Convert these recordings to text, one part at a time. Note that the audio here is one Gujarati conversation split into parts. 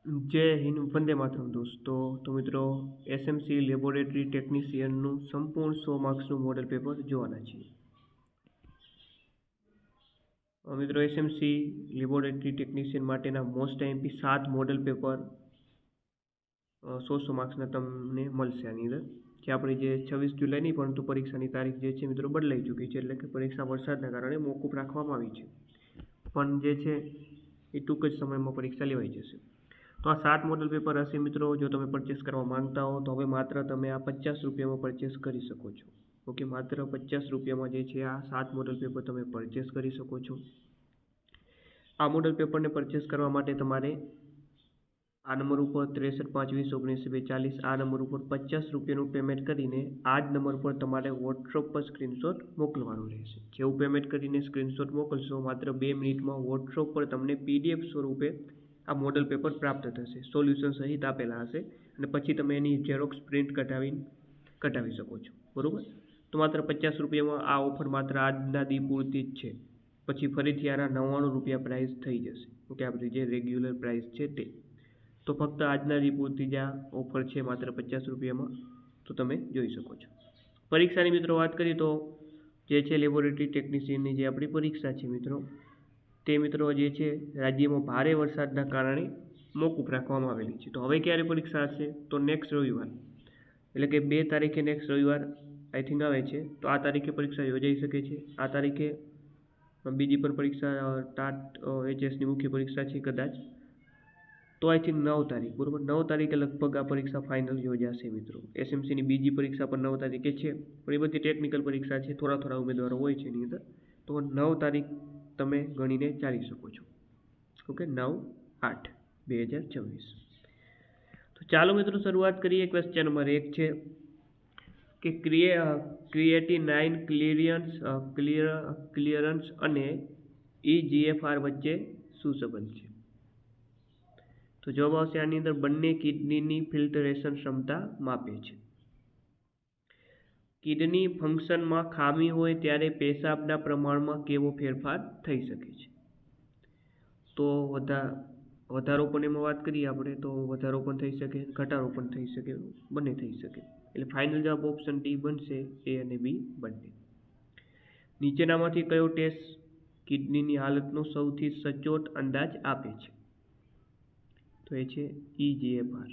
જય હિન્દ, વંદે માતરમ દોસ્તો. તો મિત્રો, એસએમસી લેબોરેટરી ટેકનિશિયનનું સંપૂર્ણ 100 માર્ક્સનું મોડેલ પેપર જોવાના છીએ. મિત્રો, એસએમસી લેબોરેટરી ટેકનિશિયન માટેના મોસ્ટ આઈએમપી 7 મોડેલ પેપર 100 માર્ક્સના તમને મળશે આની અંદર. કે આપણી જે 26 જુલાઈ નહીં, પરંતુ પરીક્ષાની તારીખ જે છે મિત્રો બદલાઈ ચૂકી છે. એટલે કે પરીક્ષા વરસાદના કારણે મોકૂફ રાખવામાં આવી છે, પણ જે છે એ ટૂંક જ સમયમાં પરીક્ષા લેવાઈ જશે. તો આ 7 મોડલ પેપર હશે મિત્રો. જો તમે પરચેસ કરવા માંગતા હો તો હવે માત્ર તમે આ 50 રૂપિયામાં પરચેસ કરી શકો છો. ઓકે, માત્ર 50 રૂપિયામાં જે છે આ 7 મોડલ પેપર તમે પરચેસ કરી શકો છો. આ મોડલ પેપરને પરચેસ કરવા માટે તમારે આ નંબર ઉપર 63 5 20 19 42 આ નંબર ઉપર 50 રૂપિયાનું પેમેન્ટ કરીને આ જ નંબર પર તમારે વોટ્સઅપ પર સ્ક્રીનશોટ મોકલવાનું રહેશે. જેવું પેમેન્ટ કરીને સ્ક્રીનશોટ મોકલશો, માત્ર 2 મિનિટમાં વોટ્સઅપ પર તમને PDF સ્વરૂપે આ મોડલ પેપર પ્રાપ્ત થશે. સોલ્યુશન સહિત આપેલા હશે અને પછી તમે એની ઝેરોક્સ પ્રિન્ટ કઢાવી શકો છો. બરાબર? તો માત્ર 50 રૂપિયામાં આ ઓફર માત્ર આજના દી પૂરતી જ છે. પછી ફરીથી આના 99 રૂપિયા પ્રાઇસ થઈ જશે. ઓકે, આપણી જે રેગ્યુલર પ્રાઇસ છે તે. તો ફક્ત આજના દી પૂરતી જ આ ઓફર છે, માત્ર 50 રૂપિયામાં. તો તમે જોઈ શકો છો. પરીક્ષાની મિત્રો વાત કરીએ તો જે છે લેબોરેટરી ટેકનિશિયનની જે આપણી પરીક્ષા છે મિત્રો, તે મિત્રો જે છે રાજ્યમાં ભારે વરસાદના કારણે મોકૂફ રાખવામાં આવેલી છે. તો હવે ક્યારે પરીક્ષા હશે? તો નેક્સ્ટ રવિવાર, એટલે કે 2 તારીખે નેક્સ્ટ રવિવાર આઈ થિંક આવે છે. તો આ તારીખે પરીક્ષા યોજાઈ શકે છે. આ તારીખે બીજી પણ પરીક્ષા ટાટ HSની મુખ્ય પરીક્ષા છે કદાચ. તો આઈ થિંક 9 તારીખ, બરાબર, 9 તારીખે લગભગ આ પરીક્ષા ફાઇનલ યોજાશે મિત્રો. એસએમસીની બીજી પરીક્ષા પણ 9 તારીખે છે, પણ એ બધી ટેકનિકલ પરીક્ષા છે, થોડા ઉમેદવારો હોય છે એની અંદર. તો 9 તારીખ તમે ગણીને ચાલી શકો છો. ઓકે, 9/8/2024. તો ચાલો મિત્રો શરૂઆત કરીએ. ક્વેશ્ચન નંબર 1 છે કે ક્રિએટિનાઇન ક્લિયરન્સ અને EGFR વચ્ચે શું સંબંધ છે? તો જવાબ આવશે આની અંદર બંને કિડનીની ફિલ્ટરેશન ક્ષમતા માપે છે. કિડની ફંક્શનમાં ખામી હોય ત્યારે પેશાબના પ્રમાણમાં કેવો ફેરફાર થઈ શકે છે? તો વધારો પણ એમાં વાત કરીએ આપણે તો વધારો પણ થઈ શકે, ઘટાડો પણ થઈ શકે, બંને થઈ શકે. એટલે ફાઇનલ જવાબ ઓપ્શન ડી બનશે, A અને B બંને. નીચેનામાંથી કયો ટેસ્ટ કિડનીની હાલતનો સૌથી સચોટ અંદાજ આપે છે? તો એ છે EGFR.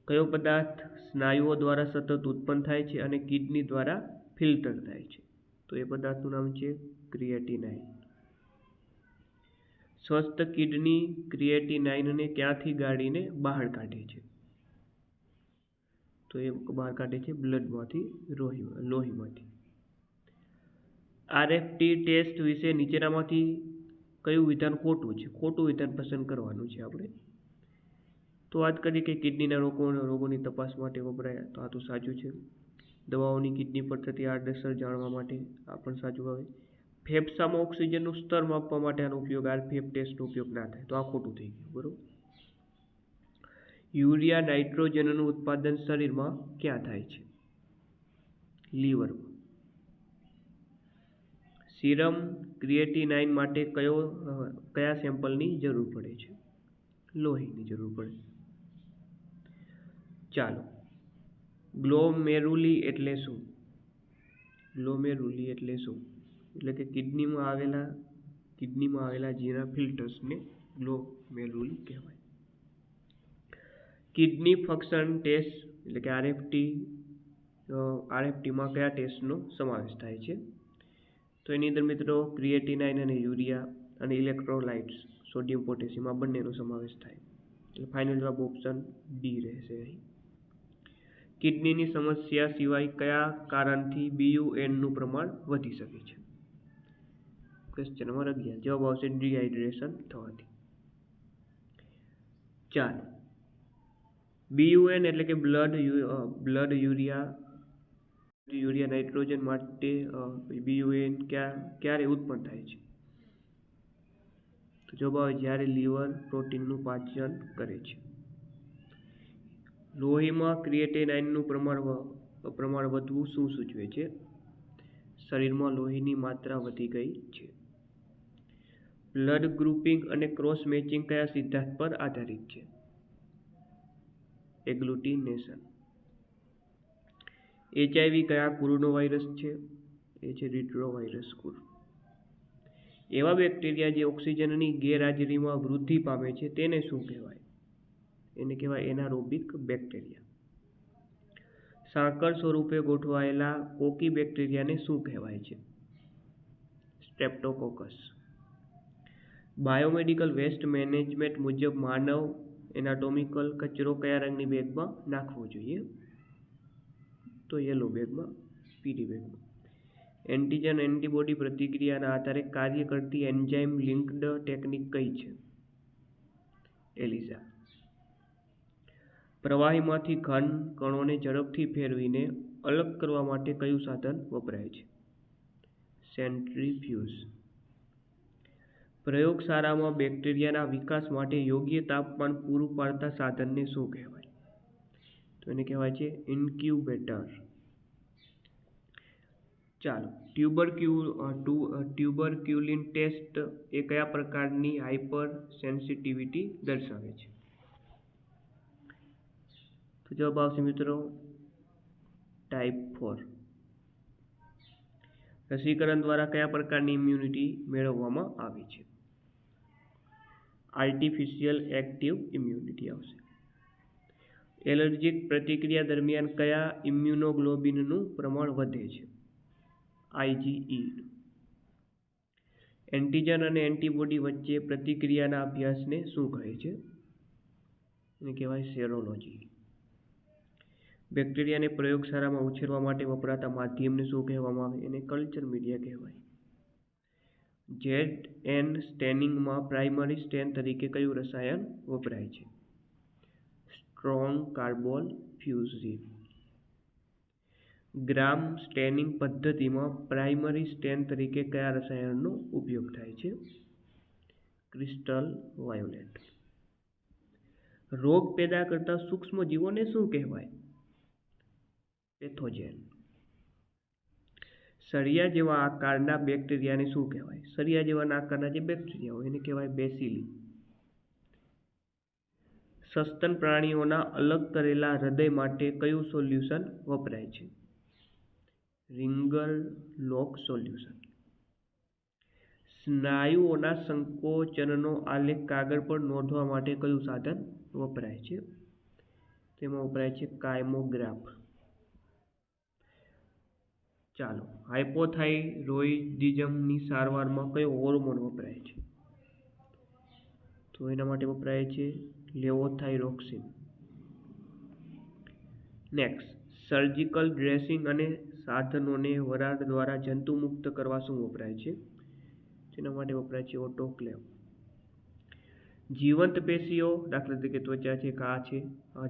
કયો પદાર્થ સ્નાયુઓ દ્વારા સતત ઉત્પન્ન થાય છે અને કિડની દ્વારા ફિલ્ટર થાય છે? તો એ પદાર્થનું નામ છે ક્રિએટિનાઇન. સ્વસ્થ કિડની ક્રિએટિનાઇનને ક્યાંથી ગાળીને બહાર કાઢે છે? તો એ બહાર કાઢે છે બ્લડમાંથી, લોહીમાંથી. RFT ટેસ્ટ વિશે નીચેનામાંથી કયું વિધાન ખોટું છે? ખોટું વિધાન પસંદ કરવાનું છે આપણે. તો વાત કરીએ કે કિડનીના રોગોની તપાસ માટે વપરાય, તો આ તો સાચું છે. દવાઓની કિડની પર થતી આડઅસર જાણવા માટે, આ પણ સાચું આવે. ફેફસામાં ઓક્સિજનનું સ્તર માપવા માટે આનો ઉપયોગ, RPF ટેસ્ટનો ઉપયોગ ના થાય, તો આ ખોટું થઈ ગયું. બરાબર. યુરિયા નાઇટ્રોજનનું ઉત્પાદન શરીરમાં ક્યાં થાય છે? લીવરમાં. સીરમ ક્રિએટિનાઇન માટે કયા સેમ્પલની જરૂર પડે છે? લોહીની જરૂર પડે. ચાલો, ગ્લોમેરુલી એટલે શું? ગ્લોમેરુલી એટલે શું? એટલે કે કિડનીમાં આવેલા ઝીણા ફિલ્ટર્સને ગ્લોમેરુલી કહેવાય. કિડની ફંક્શન ટેસ્ટ એટલે કે RFTમાં કયા ટેસ્ટનો સમાવેશ થાય છે? તો એની અંદર મિત્રો ક્રિએટિનાઇન અને યુરિયા અને ઇલેક્ટ્રોલાઇટ્સ, સોડિયમ પોટેશિયમ, આ બંનેનો સમાવેશ થાય. એટલે ફાઇનલ જવાબ ઓપ્શન ડી રહેશે અહીં. કિડનીની સમસ્યા સિવાય કયા કારણથી BUNનું પ્રમાણ વધી શકે છે? Question number 11. જવાબ આવશે ડિહાઇડ્રેશન થવાથી. ચાલો, BUN એટલે કે બ્લડ યુરિયા નાઇટ્રોજન માટે BUN ક્યારે ઉત્પન્ન થાય છે? તો જવાબ આવે જ્યારે લીવર પ્રોટીનનું પાચન કરે છે. લોહીમાં ક્રિએટિનાઇનનું પ્રમાણ વધવું શું સૂચવે છે? શરીરમાં લોહીની માત્રા વધી ગઈ છે. બ્લડ ગ્રુપિંગ અને ક્રોસ મેચિંગ કયા સિદ્ધાંત પર આધારિત છે? એગ્લુટિનેશન. HIV કયા કુળનો વાયરસ છે? એ છે રિટ્રોવાયરસ કુળ. એવા બેક્ટેરિયા જે ઓક્સિજનની ગેરહાજરીમાં વૃદ્ધિ પામે છે તેને શું કહેવાય? એને કહેવાય એનારોબિક બેક્ટેરિયા. સાંકળ સ્વરૂપે ગોઠવાયેલા કોકી બેક્ટેરિયાને શું કહેવાય છે? સ્ટ્રેપ્ટોકોકસ. બાયોમેડિકલ વેસ્ટ મેનેજમેન્ટ મુજબ માનવ એનાટોમિકલ કચરો કયા રંગની બેગમાં નાખવો જોઈએ? તો યલો બેગમાં, પીળી બેગમાં. એન્ટીજન એન્ટીબોડી પ્રતિક્રિયાના આધારે કાર્ય કરતી એન્ઝાઇમ લિંક્ડ ટેકનિક કઈ છે? એલિઝા. પ્રવાહીમાંથી ઘન કણોને ઝડપથી ફેરવીને અલગ કરવા માટે કયું સાધન વપરાય છે? સેન્ટ્રીફ્યુજ. પ્રયોગશાળામાં બેક્ટેરિયાના વિકાસ માટે યોગ્ય તાપમાન પૂરું પાડતા સાધનને શું કહેવાય? તો એને કહેવાય છે ઇન્ક્યુબેટર. ચાલો, ટ્યુબરક્યુલિન ટેસ્ટ એ કયા પ્રકારની હાઇપર સેન્સિટિવિટી દર્શાવે છે? તો જવાબ આવશે મિત્રો ટાઈપ 4. રસીકરણ દ્વારા કયા પ્રકારની ઇમ્યુનિટી મેળવવામાં આવે છે? આર્ટિફિશિયલ એક્ટિવ ઇમ્યુનિટી આવશે. એલર્જીક પ્રતિક્રિયા દરમિયાન કયા ઇમ્યુનોગ્લોબિનનું પ્રમાણ વધે છે? IgE. એન્ટીજન અને એન્ટીબોડી વચ્ચે પ્રતિક્રિયાના અભ્યાસને શું કહે છે? એને કહેવાય સેરોલોજી. બેક્ટેરિયાને પ્રયોગશાળામાં ઉછેરવા માટે વપરાતા માધ્યમને શું કહેવામાં આવે? એને કલ્ચર મીડિયા કહેવાય. ZN સ્ટેનિંગમાં પ્રાઇમરી સ્ટેન તરીકે કયું રસાયણ વપરાય છે? સ્ટ્રોંગ કાર્બોલ ફ્યુઝિન. ગ્રામ સ્ટેનિંગ પદ્ધતિમાં પ્રાઇમરી સ્ટેન તરીકે કયા રસાયણનો ઉપયોગ થાય છે? Crystal violet. રોગ પેદા કરતા સૂક્ષ્મ જીવોને શું કહેવાય? પેથોજેન. સળિયા જેવા આકારના બેક્ટેરિયાને શું કહેવાય? સળિયા જેવા આકારના જે બેક્ટેરિયા હોય એને કહેવાય બેસિલી. સસ્તન પ્રાણીઓના અલગ કરેલા હૃદય માટે કયું સોલ્યુશન વપરાય છે? રિંગર લોક સોલ્યુશન. સ્નાયુઓના સંકોચનનો આલેખ કાગળ પર નોંધવા માટે કયું સાધન વપરાય છે? તેમાં વપરાય છે કાયમોગ્રાફ. ચાલો, હાઇપોથાઇરોઇડિઝમની સારવારમાં કયો હોર્મોન વપરાય છે? તો એના માટે વપરાય છે લેવોથાઇરોક્સિન. નેક્સ્ટ, સર્જિકલ ડ્રેસિંગ અને સાધનોને વરાળ દ્વારા જંતુમુક્ત કરવા શું વપરાય છે? તેના માટે વપરાય છે ઓટોક્લેવ. જીવંત પેશીઓ, દાખલા તરીકે ત્વચા છે, ઘા છે,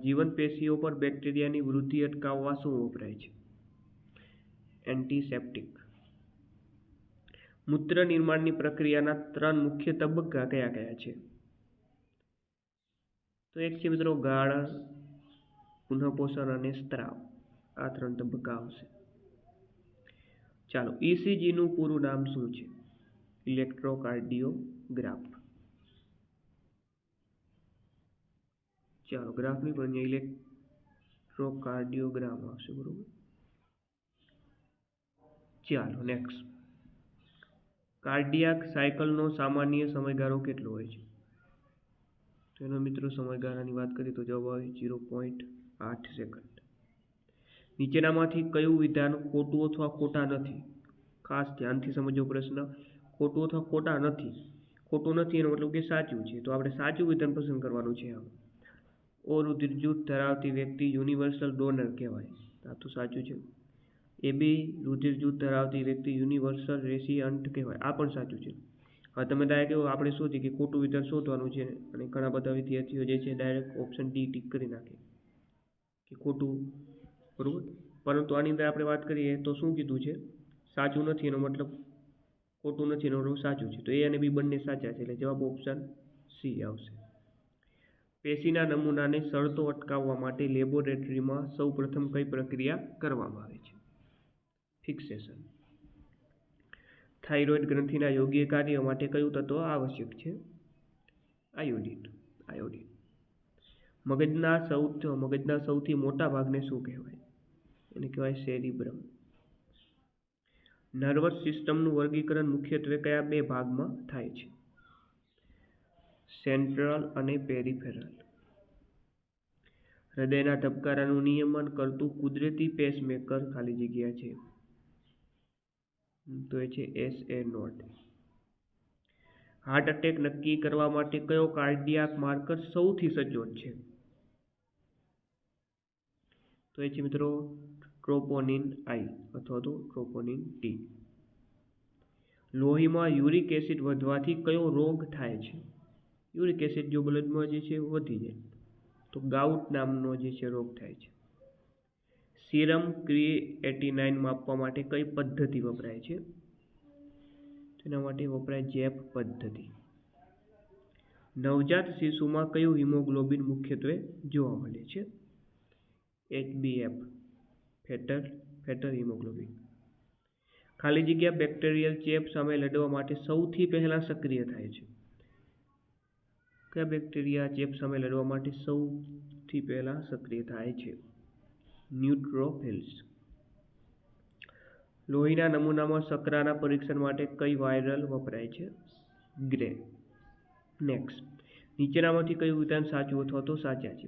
જીવંત પેશીઓ પર બેક્ટેરિયાની વૃદ્ધિ અટકાવવા શું વપરાય છે? એન્ટિસેપ્ટિક. મૂત્ર નિર્માણની પ્રક્રિયાના 3 મુખ્ય તબક્કા કયા કયા છે? તો એક છે મિત્રો ગાળણ, પુનઃપોષણ અને સ્ત્રાવ. આ 3 તબક્કા આવશે. ચાલો, ECG નું પૂરું નામ શું છે? ઇલેક્ટ્રોકાર્ડિયોગ્રાફ. ચાલો, ગ્રાફ નહીં પણ અહીંયા ઇલેક્ટ્રોકાર્ડિયોગ્રામ આવશે, બરોબર. ચાલો, નેક્સ્ટ. કાર્ડિયાક સાયકલનો સામાન્ય સમયગાળો કેટલો હોય છે? તો એનો મિત્રો સમયગાળાની વાત કરીએ તો જવાબ આવે 0.8 સેકન્ડ. નીચેનામાંથી કયું વિધાન ખોટું અથવા ખોટા નથી? ખાસ ધ્યાનથી સમજો પ્રશ્ન. ખોટું અથવા ખોટા નથી. ખોટું નથી એનો મતલબ કે સાચું છે, તો આપણે સાચું વિધાન પસંદ કરવાનું છે. ઓ રુધિર જૂથ ધરાવતી વ્યક્તિ યુનિવર્સલ ડોનર કહેવાય. આ તો સાચું છે. AB રુધિર જૂથ ધરાવતી વ્યક્તિ યુનિવર્સલ રેસિપિયન્ટ કહેવાય. આ પણ સાચું છે. હવે તમે ડાયરેક્ટ આપણે શું છે કે ખોટું વિધાન શોધવાનું છે, અને ઘણા બધા વિદ્યાર્થીઓ જે છે ડાયરેક્ટ ઓપ્શન D ટીક કરી નાખે કે ખોટું, બરોબર. પરંતુ આની અંદર આપણે વાત કરીએ તો શું કીધું છે? સાચું નથી એનો મતલબ ખોટું નથી એનો મતલબ સાચું છે. તો A અને B બંને સાચા છે, એટલે જવાબ ઓપ્શન C આવશે. પેશીના નમૂનાને સળતો અટકાવવા માટે લેબોરેટરીમાં સૌપ્રથમ કઈ પ્રક્રિયા કરવામાં આવે છે? ફિક્સેશન. થાઇરોઇડ ગ્રંથિના યોગ્ય કાર્ય માટે કયું તત્વ આવશ્યક છે? આયોડિન. મગજના સૌથી મોટા ભાગને શું કહેવાય? એને કહેવાય સેરિબ્રમ. નર્વસ સિસ્ટમનું વર્ગીકરણ મુખ્યત્વે કયા બે ભાગમાં થાય છે? સેન્ટ્રલ અને પેરિફેરલ. હૃદયના ધબકારાનું નિયમન કરતું કુદરતી પેસમેકર ખાલી જગ્યા છે, તો એ છે SA નોટ. હાર્ટ એટેક નક્કી કરવા માટે કયો કાર્ડિયાક માર્કર સૌથી સચોટ છે? તો એ છે મિત્રો ટ્રોપોનિન I અથવા તો ટ્રોપોનિન T. લોહીમાં યુરિક એસિડ વધવાથી કયો રોગ થાય છે? યુરિક એસિડ જો બ્લડમાં જે છે વધી જાય તો ગાઉટ નામનો જે છે રોગ થાય છે. સીરમ ક્રિએટિનાઇન માપવા માટે કઈ પદ્ધતિ વપરાય છે? તેના માટે વપરાય જેપ પદ્ધતિ. નવજાત શિશુમાં કયું હિમોગ્લોબિન મુખ્યત્વે જોવા મળે છે? HbF fatter haemoglobin. ખાલી જગ્યા બેક્ટેરિયલ ચેપ સામે લડવા માટે સૌથી પહેલા સક્રિય થાય છે? કયા બેક્ટેરિયા ચેપ સામે લડવા માટે સૌથી પહેલા સક્રિય થાય છે? ન્યુટ્રોફિલ્સ. લોહીના નમૂનામાં શર્કરાના પરીક્ષણ માટે કઈ વાયરલ વપરાય છે? ગ્રે. નેક્સ્ટ. નીચેનામાંથી કયું વિધાન સાચું અથવા તો સાચા છે?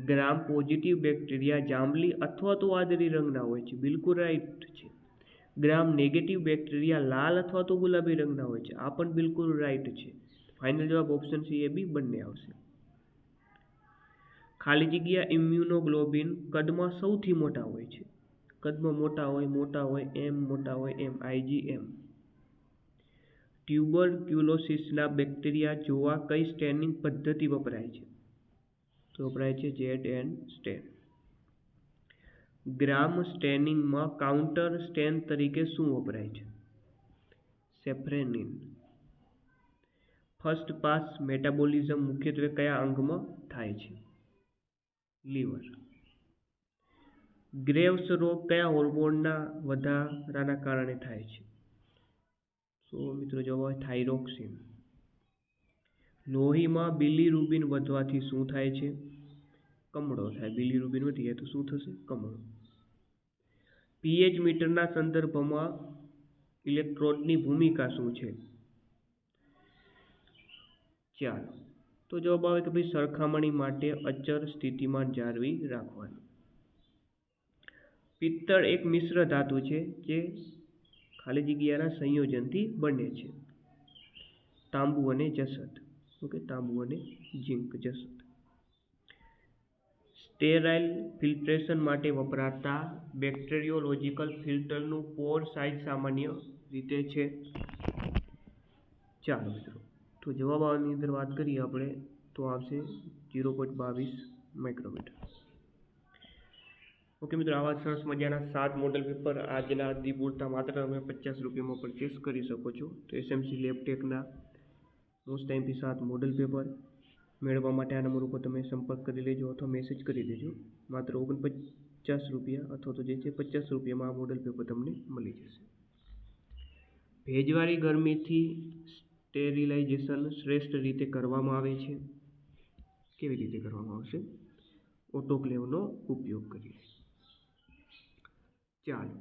ગ્રામ પોઝિટિવ બેક્ટેરિયા જાંબલી અથવા તો વાદળી રંગના હોય છે. બિલકુલ રાઈટ છે. ગ્રામ નેગેટિવ બેક્ટેરિયા લાલ અથવા તો ગુલાબી રંગના હોય છે. આ પણ બિલકુલ રાઈટ છે. ફાઇનલ જવાબ ઓપ્શન C એ બી બંને આવશે. ખાલી જગ્યા ઇમ્યુનોગ્લોબિન કદમાં સૌથી મોટા હોય છે. કદમાં મોટા હોય એમ મોટા હોય એમ IgM. ટ્યુબરક્યુલોસિસના બેક્ટેરિયા જોવા કઈ સ્ટેનિંગ પદ્ધતિ વપરાય છે? તો વપરાય છે ZN સ્ટેન. ગ્રામ સ્ટેનિંગમાં કાઉન્ટર સ્ટેન તરીકે શું વપરાય છે? સેફ્રેનિન. ફર્સ્ટ પાસ મેટાબોલિઝમ મુખ્યત્વે કયા અંગમાં થાય છે? લીવર. ગ્રેવ્સ રોગ કયા હોર્મોનના વધારાના કારણે થાય છે? તો મિત્રો જવાબ આવે થાઇરોક્સિન. લોહીમાં બિલીરુબિન વધવાથી શું થાય છે? કમળો થાય. બિલીરુબિન વધી જાય તો શું થશે? કમળો. pH મીટરના સંદર્ભમાં ઇલેક્ટ્રોડની ભૂમિકા શું છે? ચાલો તો જવાબ આવે કે ભાઈ સરખામણી માટે અચળ સ્થિતિમાન જાળવી રાખવાનું. પિત્તળ એક મિશ્ર ધાતુ છે જે ખાલી જગ્યાના સંયોજનથી બને છે. તાંબુ અને જસત. તાંબુ અને ઝિંક જસત. સ્ટેરાઇલ ફિલ્ટ્રેશન માટે વપરાતા બેક્ટેરિયોલોજિકલ ફિલ્ટરનું પોર સાઇઝ સામાન્ય રીતે છે? ચાલો મિત્રો તો જવાબ આવવાની અંદર વાત કરીએ આપણે તો આવશે 0.22 માઇક્રોમીટર. ઓકે મિત્રો, આવા સરસ મજાના 7 મોડલ પેપર આજના દી પૂરતા માત્ર તમે 50 રૂપિયામાં પરચેસ કરી શકો છો. તો SMC લેબટેકના મોસ્ટ ટાઈમથી 7 મોડલ પેપર મેળવવા માટે આ નંબર ઉપર તમે સંપર્ક કરી લેજો અથવા મેસેજ કરી દેજો. માત્ર 49 રૂપિયા અથવા તો જે છે 50 રૂપિયામાં આ મોડલ પેપર તમને મળી જશે. ભેજવાળી ગરમીથી સ્ટેરિલાઇઝેશન શ્રેષ્ઠ રીતે કરવામાં આવે છે. કેવી રીતે કરવામાં આવશે? ઓટોક્લેવનો ઉપયોગ કરીએ. ચાલો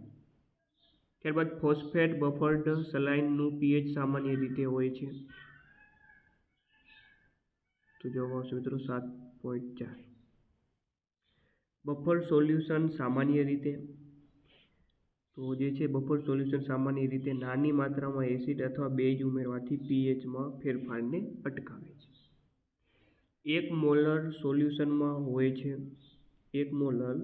ત્યારબાદ ફોસ્ફેટ બફર્ડ સલાઇનનું pH સામાન્ય રીતે હોય છે? તો જવાબ આવશે મિત્રો 7.4. બફર સોલ્યુશન સામાન્ય રીતે તો જે છે બફર સોલ્યુશન સામાન્ય રીતે નાની માત્રામાં એસિડ અથવા બેઝ ઉમેરવાથી pHમાં ફેરફારને અટકાવે છે. 1 મોલર સોલ્યુશનમાં હોય છે 1 મોલર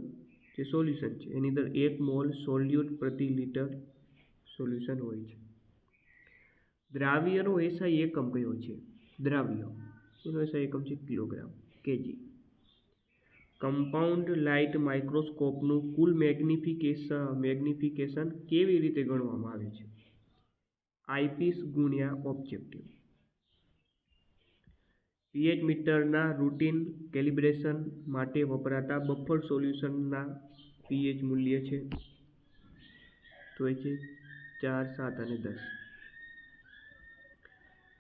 જે સોલ્યુશન છે એની અંદર 1 મોલ સોલ્યુટ પ્રતિ લિટર સોલ્યુશન હોય છે. દ્રાવ્યનો SI એકમ કયો છે? દ્રાવ્ય એનો SI એકમ છે કિલોગ્રામ kg. કમ્પાઉન્ડ લાઇટ માઇક્રોસ્કોપનું કુલ મેગ્નિફિકેશન કેવી રીતે ગણવામાં આવે છે? આઈપીસ ગુણ્યા ઓબ્જેક્ટિવ. pH મીટરના રૂટીન કેલિબ્રેશન માટે વપરાતા બફર સોલ્યુશનના pH મૂલ્ય છે તો એ છે 4, 7 અને 10.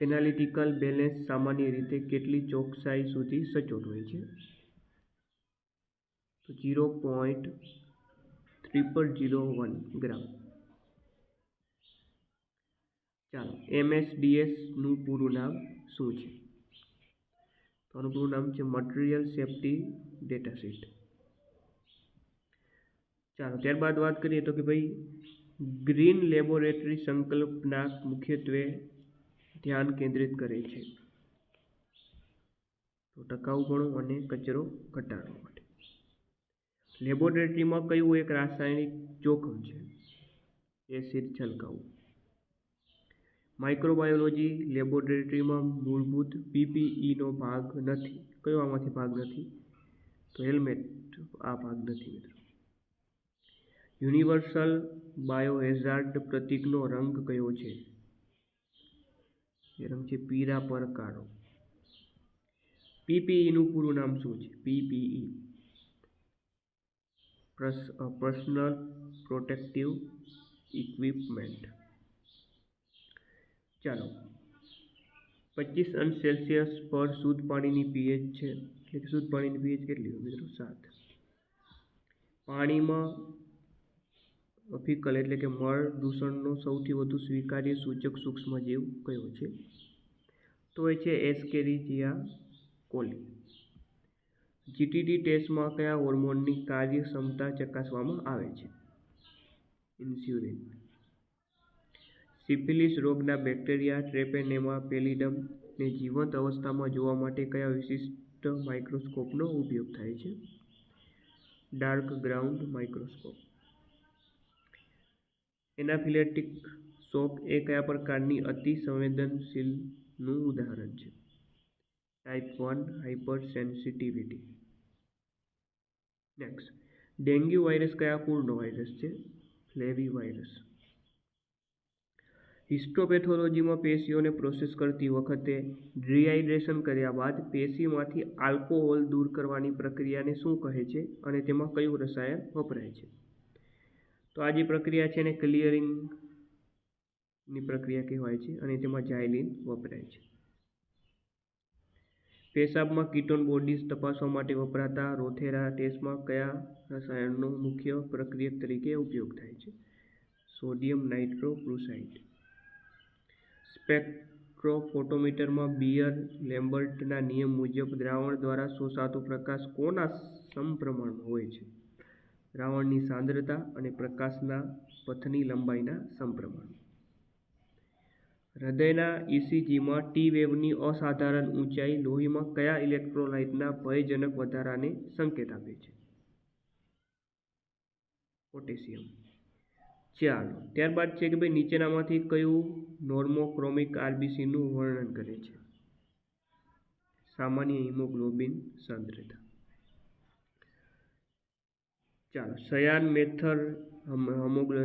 એનાલિટિકલ બેલેન્સ સામાન્ય રીતે કેટલી ચોકસાઈ સુધી સચોટ હોય છે? તો 0.0001 ગ્રામ. ચાલો, MSDSનું પૂરું નામ શું છે? તો આનું પૂરું નામ છે મટીરિયલ સેફ્ટી ડેટા શીટ. ચાલો, ત્યારબાદ વાત કરીએ તો કે ભાઈ ગ્રીન લેબોરેટરી સંકલ્પના મુખ્યત્વે ધ્યાન કેન્દ્રિત કરે છે તો ટકાઉપણું અને કચરો ઘટાડવા માટે. લેબોરેટરીમાં કયું એક રાસાયણિક જોખમ છે? એસિડ છલકાવું. માઇક્રોબાયોલોજી લેબોરેટરીમાં મૂળભૂત PPEનો ભાગ નથી. કયો આમાંથી ભાગ નથી? તો હેલ્મેટ આ ભાગ નથી મિત્રો. યુનિવર્સલ બાયોહેઝાર્ડ પ્રતીકનો રંગ કયો છે? એ રંગ છે પીળા પર કાળો. PPEનું પૂરું નામ શું છે? PPE personal protective equipment. ચાલો, 25 અંશ સેલ્સિયસ પર શુદ્ધ પાણીની pH છે, એટલે કે શુદ્ધ પાણીની pH કેટલી હોય મિત્રો? 7. પાણીમાં ફિકલ એટલે કે મળ દૂષણનો સૌથી વધુ સ્વીકાર્ય સૂચક સૂક્ષ્મજીવ કયો છે? તો એ છે એસ્કેરિચિયા કોલી. GTT ટેસ્ટમાં કયા હોર્મોનની કાર્યક્ષમતા ચકાસવામાં આવે છે? ઇન્સ્યુલિન. સિફિલિસ રોગના બેક્ટેરિયા ટ્રેપેનેમા પેલિડમ ને જીવંત અવસ્થામાં જોવા માટે કયા વિશિષ્ટ માઇક્રોસ્કોપનો ઉપયોગ થાય છે? Dark ground microscope. Anaphylactic shock એ કયા પ્રકારની અતિસંવેદનશીલનું ઉદાહરણ છે? Type 1 hypersensitivity. Next, dengue virus કયા કુળનો વાયરસ છે? ફ્લેવિવાયરસ. હિસ્ટોપેથોલોજીમાં પેશીઓને પ્રોસેસ કરતી વખતે ડિહાઇડ્રેશન કર્યા બાદ પેશીમાંથી આલ્કોહોલ દૂર કરવાની પ્રક્રિયાને શું કહે છે અને તેમાં કયું રસાયણ વપરાય છે? તો આ જે પ્રક્રિયા છે એને ક્લિયરિંગની પ્રક્રિયા કહેવાય છે અને તેમાં ઝાયલિન વપરાય છે. પેશાબમાં કીટોન બોડીઝ તપાસવા માટે વપરાતા રોથેરા ટેસ્ટમાં કયા રસાયણનો મુખ્ય પ્રક્રિયક તરીકે ઉપયોગ થાય છે? સોડિયમ નાઇટ્રોક્લોરાઇડ. સ્પેક્ટ્રોફોટોમીટરમાં બીયર લેમ્બર્ટના નિયમ મુજબ દ્રાવણ દ્વારા શોષાતો પ્રકાશ કોના સમપ્રમાણમાં હોય છે? દ્રાવણની સાંદ્રતા અને પ્રકાશના પથની લંબાઈના સમપ્રમાણમાં. હૃદયના ECGમાં T વેવની અસાધારણ ઊંચાઈ લોહીમાં કયા ઇલેક્ટ્રોલાઇટના ભયજનક વધારાને સંકેત આપે છે? પોટેશિયમ. ચાલો, ત્યારબાદ છે કે ભાઈ નીચેનામાંથી કયું નોર્મોક્રોમિક RBCનું વર્ણન કરે છે? સામાન્ય હિમોગ્લોબિન સાંદ્રતા. ચાલો, સયાન મેથડ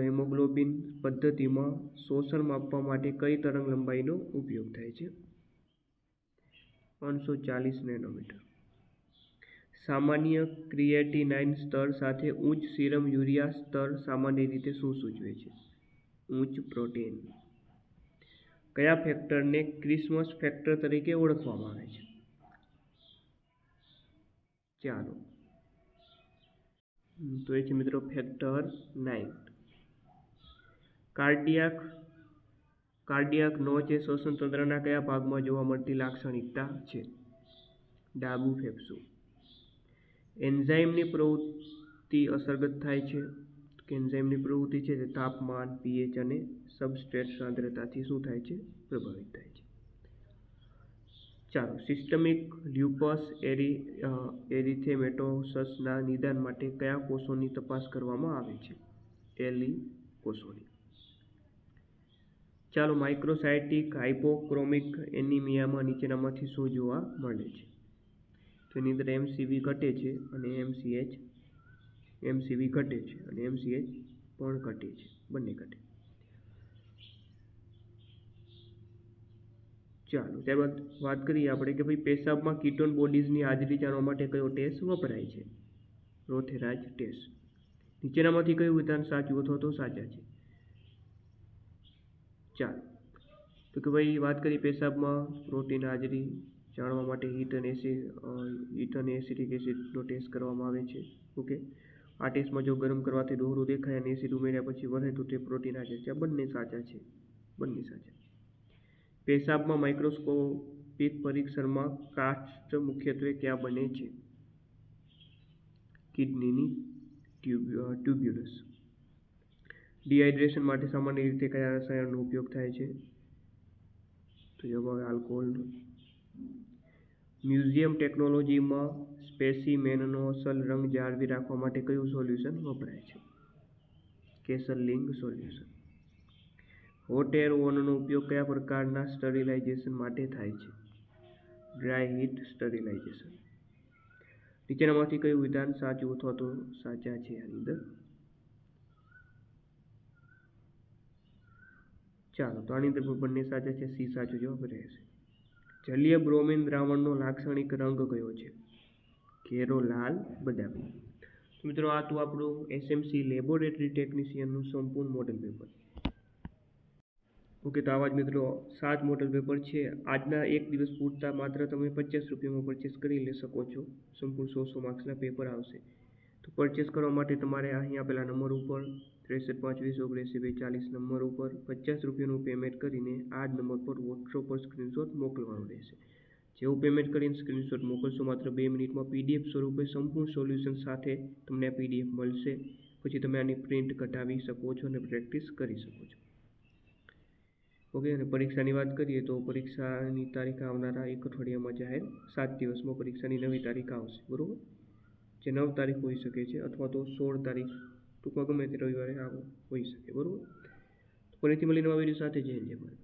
હિમોગ્લોબિન પદ્ધતિમાં શોષણ માપવા માટે કઈ તરંગ લંબાઈનો ઉપયોગ થાય છે? 540 નેનોમીટર. સામાન્ય ક્રિએટિનાઇન સ્તર સાથે ઉચ્ચ સીરમ યુરિયા સ્તર સામાન્ય રીતે શું સૂચવે છે? ઉચ્ચ પ્રોટીન. કયા ફેક્ટરને ક્રિસમસ ફેક્ટર તરીકે ઓળખવામાં આવે છે? ચાલો, તો એ છે મિત્રો ફેક્ટર 9. કાર્ડિયાક નોચ એ શ્વસન તંત્રના કયા ભાગમાં જોવા મળતી લાક્ષણિકતા છે? ડાબું ફેફસું. એન્ઝાઇમની પ્રવૃત્તિ અસરગ્રસ્ત થાય છે કે એન્ઝાઇમની પ્રવૃત્તિ છે તે તાપમાન, pH અને સબસ્ટ્રેટ સાંદ્રતાથી શું થાય છે? પ્રભાવિત થાય છે. ચાલો, સિસ્ટમિક લ્યુપસ એરિથેમેટોસસના નિદાન માટે કયા કોષોની તપાસ કરવામાં આવે છે? એલી કોષોની. ચાલો, માઇક્રોસાયટિક હાઇપોક્રોમિક એનિમિયામાં નીચેનામાંથી શું જોવા મળે છે? તો એની અંદર MCV ઘટે છે અને MCV ઘટે છે અને MCH પણ ઘટે છે, બંને ઘટે. ચાલો, ત્યારબાદ વાત કરીએ આપણે કે ભાઈ પેશાબમાં કીટોન બોડીઝની હાજરી જાણવા માટે કયો ટેસ્ટ વપરાય છે? રોથેરાજ ટેસ્ટ. નીચેનામાંથી કયું વિધાન સાચું અથવા તો સાચા છે? ચાલો, તો કે ભાઈ વાત કરીએ પેશાબમાં પ્રોટીન હાજરી જાણવા માટે હીટ અને એસિડિક એસિડનો ટેસ્ટ કરવામાં આવે છે. ઓકે, આ ટેસ્ટમાં જો ગરમ કરવાથી દોરું દેખાય અને એસિડ ઉમેર્યા પછી વહે તો તે પ્રોટીન હાજર છે. આ બંને સાચા છે, બંને સાચા. પેશાબમાં માઇક્રોસ્કોપિક પરીક્ષણમાં કાસ્ટ મુખ્યત્વે ક્યાં બને છે? કિડનીની ટ્યુબ્યુલ્સ. ડિહાઇડ્રેશન માટે સામાન્ય રીતે કયા રસાયણનો ઉપયોગ થાય છે? તો જવાબ આવે આલ્કોહોલનો. મ્યુઝિયમ ટેકનોલોજીમાં સ્પેસીમેનનો અસલ રંગ જાળવી રાખવા માટે કયું સોલ્યુશન વપરાય છે? કેસરલિંગ સોલ્યુશન. હોટ એર ઓવનનો ઉપયોગ કયા પ્રકારના સ્ટરીલાઇઝેશન માટે થાય છે? Dry heat sterilisation. નીચેનામાંથી કયું વિધાન સાચું અથવા તો સાચા છે આની અંદર? ચાલો, તો આની અંદર બંને સાચા છે. સી સાચો જવાબ રહેશે. જલીય બ્રોમિન દ્રાવણનો લાક્ષણિક રંગ કયો છે? ઘેરો લાલ બદામી. મિત્રો, આ તો આપણું એસએમસી લેબોરેટરી ટેકનિશિયનનું સંપૂર્ણ મોડેલ પેપર. ઓકે, તો આવા જ મિત્રો 7 મોડેલ પેપર છે. આજના એક દિવસ પૂરતા માત્ર તમે 50 રૂપિયામાં પરચેસ કરી લઈ શકો છો. સંપૂર્ણ 100 માર્ક્સના પેપર આવશે. તો પરચેસ કરવા માટે તમારે અહીં આપેલા નંબર ઉપર 63 520 79 240 નંબર ઉપર 50 રૂપિયાનું પેમેન્ટ કરીને આ જ નંબર પર વોટ્સઅપ પર સ્ક્રીનશોટ મોકલવાનો રહેશે. જેવું પેમેન્ટ કરીને સ્ક્રીનશોટ મોકલશો માત્ર 2 મિનિટમાં પીડીએફ સ્વરૂપે સંપૂર્ણ સોલ્યુશન સાથે તમને આ પીડીએફ મળશે. પછી તમે આની પ્રિન્ટ કઢાવી શકો છો અને પ્રેક્ટિસ કરી શકો છો. ઓકે, અને પરીક્ષાની વાત કરીએ તો પરીક્ષાની તારીખ આવનારા એક અઠવાડિયામાં જાહેર. 7 દિવસમાં પરીક્ષાની નવી તારીખ આવશે, બરાબર? જે 9 તારીખ હોઈ શકે છે અથવા તો 16 તારીખ, ટૂંકમાં ગમે તે રવિવારે હોઈ શકે, બરાબર? ફરીથી મળીને નવા વિડીયો સાથે જય હિન્દ જય ભારત.